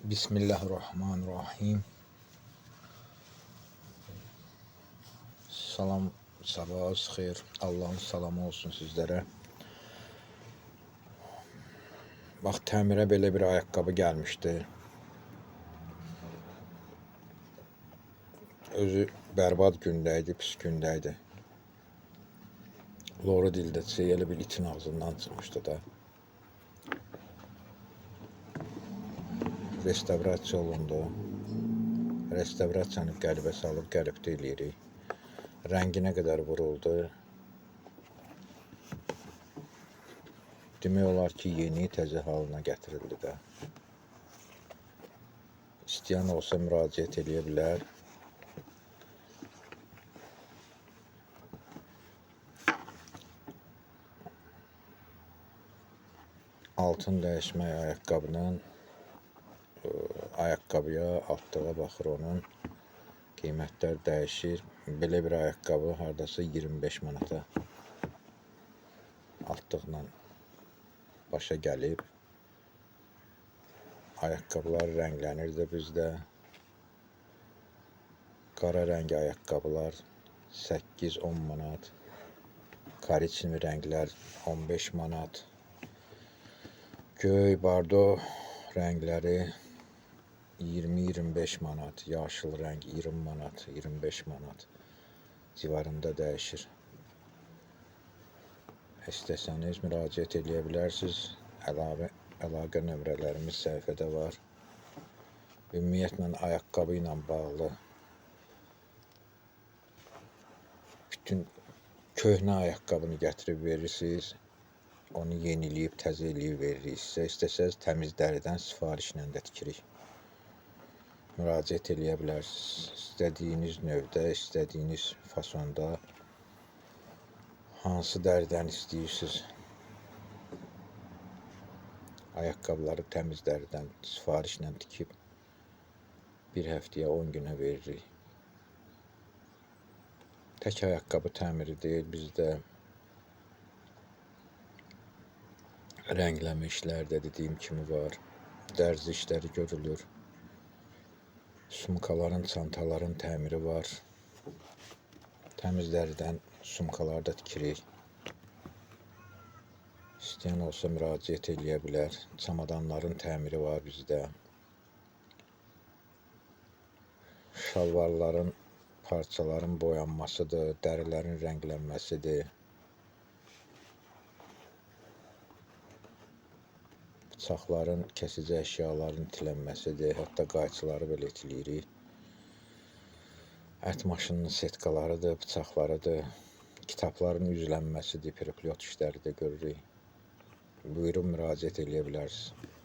Bismillahirrahmanirrahim. Salam, sabahınız xeyir. Allah'ın salamı olsun sizlere. Bax, təmirə belə bir ayaqqabı gəlmişdi. Özü bərbad gündəydi, pis gündəydi. Loru dildə elə bir itin ağzından çıxmışdı da. Restavrasiya olundu. Restavrasiyanı qəlbə salıb qəlibdə eləyirik. Rənginə qədər vuruldu. Demək olar ki, yeni təzə halına gətirildi də. İstəyən olsa müraciət edə bilər. Altın dəyişmək ayaqqabının ayaqqabıya, altlığa baxır onun. Qiymətlər dəyişir. Belə bir ayaqqabı hardasa 25 manata altlıqla başa gəlib. Ayaqqabılar rənglənir də bizdə. Qara rəngi ayaqqabılar 8-10 manat. Kariçini rənglər 15 manat. Göy, bardo rəngləri 20-25 manat. Yaşıl rəng 20 manat, 25 manat civarında dəyişir. İstəsəniz müraciət edə bilərsiniz. Əlaqə nömrələrimiz səhifədə var. Ümumiyyətlə ayaqqabı ilə bağlı bütün köhnə ayaqqabını gətirib verirsiniz. Onu yeniləyib, təzə eləyib veririk sizə. İstəsəniz təmiz dəridən sifarişlə də tikirik. Müraciət edə bilərsiniz. İstədiyiniz növdə, istədiyiniz fasonda hansı dəridən istəyirsiniz. Ayaqqabıları təmiz dəridən sifarişlə tikib bir həftəyə 10 günə veririk. Tək ayaqqabı təmiri deyil, bizdə rəngləmə işləri də dediyim kimi var. Dərzi işləri görülür. Sumkaların, çantaların təmiri var. Təmiz dəridən sumkalar da tikirik. İstəyən olsa müraciət edə bilər. Çamadanların təmiri var bizdə. Şalvarların, parçaların boyanmasıdır, dərilərin rənglənməsidir. Bıçaqların, kəsici əşyaların itilənməsidir. Hətta qayçıları belə itiləyirik. Ət maşınının setkalarıdır, bıçaqlarıdır. Kitabların üzlənməsidir, periplot işləri də görürük. Buyurun, müraciət edə bilərsiniz.